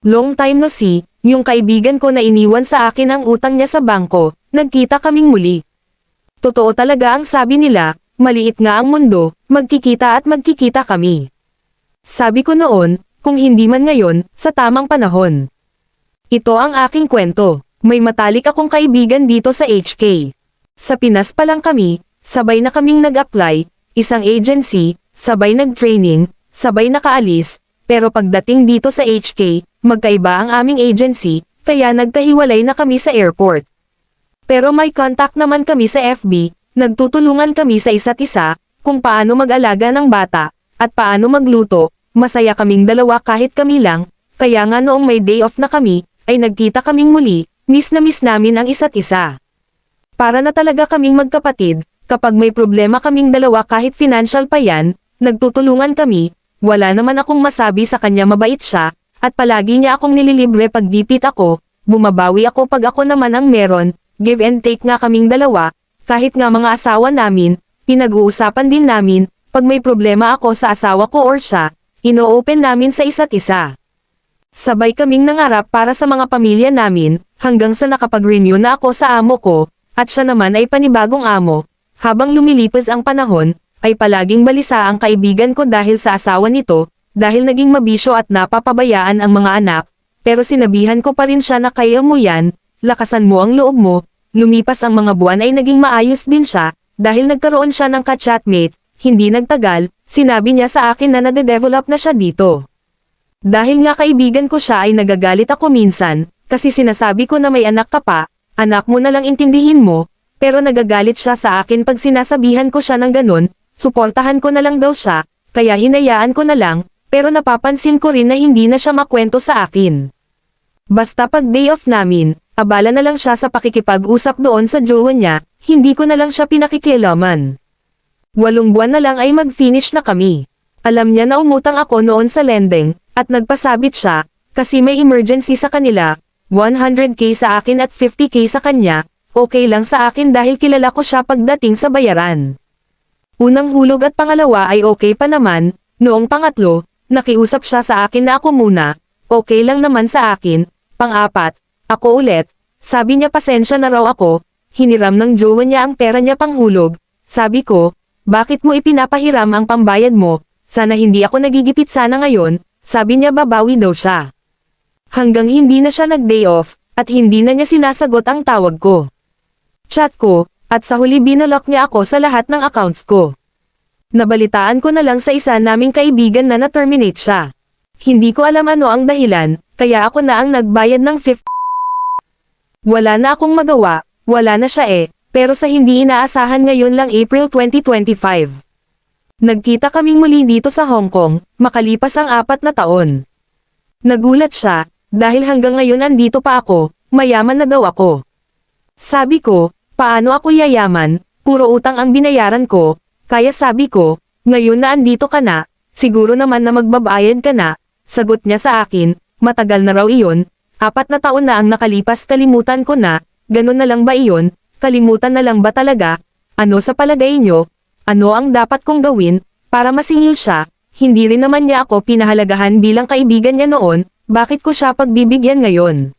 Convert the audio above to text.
Long time no see, yung kaibigan ko na iniwan sa akin ang utang niya sa bangko, nagkita kaming muli. Totoo talaga ang sabi nila, maliit nga ang mundo, magkikita at magkikita kami. Sabi ko noon, kung hindi man ngayon, sa tamang panahon. Ito ang aking kwento. May matalik akong kaibigan dito sa HK. Sa Pinas pa lang kami, sabay na kaming nag-apply, isang agency, sabay nag-training, sabay nakaalis, pero pagdating dito sa HK, magkaiba ang aming agency, kaya nagkahiwalay na kami sa airport. Pero may contact naman kami sa FB, nagtutulungan kami sa isa't isa, kung paano mag-alaga ng bata, at paano magluto, masaya kaming dalawa kahit kami lang, kaya nga noong may day off na kami, ay nagkita kaming muli, miss na miss namin ang isa't isa. Para na talaga kaming magkapatid, kapag may problema kaming dalawa kahit financial pa yan, nagtutulungan kami, wala naman akong masabi sa kanya, mabait siya, at palagi niya akong nililibre pag dipit ako, bumabawi ako pag ako naman ang meron, give and take nga kaming dalawa, kahit nga mga asawa namin, pinag-uusapan din namin, pag may problema ako sa asawa ko or siya, ino-open namin sa isa't isa. Sabay kaming nangarap para sa mga pamilya namin, hanggang sa nakapag-renew na ako sa amo ko, at siya naman ay panibagong amo. Habang lumilipas ang panahon, ay palaging balisa ang kaibigan ko dahil sa asawa nito, dahil naging mabisyo at napapabayaan ang mga anak, pero sinabihan ko pa rin siya na kaya mo yan, lakasan mo ang loob mo. Lumipas ang mga buwan ay naging maayos din siya, dahil nagkaroon siya ng ka-chatmate, hindi nagtagal, sinabi niya sa akin na nade-develop na siya dito. Dahil nga kaibigan ko siya ay nagagalit ako minsan, kasi sinasabi ko na may anak ka pa, anak mo na lang intindihin mo, pero nagagalit siya sa akin pag sinasabihan ko siya ng ganun, suportahan ko na lang daw siya, kaya hinayaan ko na lang, pero napapansin ko rin na hindi na siya makwento sa akin. Basta pag day off namin, abala na lang siya sa pakikipag-usap doon sa jowa niya, hindi ko na lang siya pinakikialaman. 8 buwan na lang ay mag-finish na kami. Alam niya na umutang ako noon sa lending, at nagpasabit siya, kasi may emergency sa kanila, 100k sa akin at 50k sa kanya, okay lang sa akin dahil kilala ko siya pagdating sa bayaran. Unang hulog at pangalawa ay okay pa naman, noong pangatlo, nakiusap siya sa akin na ako muna, okay lang naman sa akin, pang-apat, ako ulit, sabi niya pasensya na raw ako, hiniram ng jowa niya ang pera niya panghulog, sabi ko, bakit mo ipinapahiram ang pambayad mo, sana hindi ako nagigipit sana ngayon, sabi niya babawi daw siya. Hanggang hindi na siya nag-day off, at hindi na niya sinasagot ang tawag ko. Chat ko, at sa huli binalock niya ako sa lahat ng accounts ko. Nabalitaan ko na lang sa isa naming kaibigan na na-terminate siya. Hindi ko alam ano ang dahilan, kaya ako na ang nagbayad ng 50. Wala na akong magawa, wala na siya pero sa hindi inaasahan ngayon lang April 2025. Nagkita kaming muli dito sa Hong Kong, makalipas ang 4 na taon. Nagulat siya, dahil hanggang ngayon andito pa ako, mayaman na daw ako. Sabi ko, paano ako yayaman, puro utang ang binayaran ko, kaya sabi ko, ngayon na andito ka na, siguro naman na magbabayad ka na, sagot niya sa akin, matagal na raw iyon, 4 na taon na ang nakalipas, kalimutan ko na, ganun na lang ba iyon, kalimutan na lang ba talaga, ano sa palagay nyo? Ano ang dapat kong gawin, para masingil siya, hindi rin naman niya ako pinahalagahan bilang kaibigan niya noon, bakit ko siya pagbibigyan ngayon?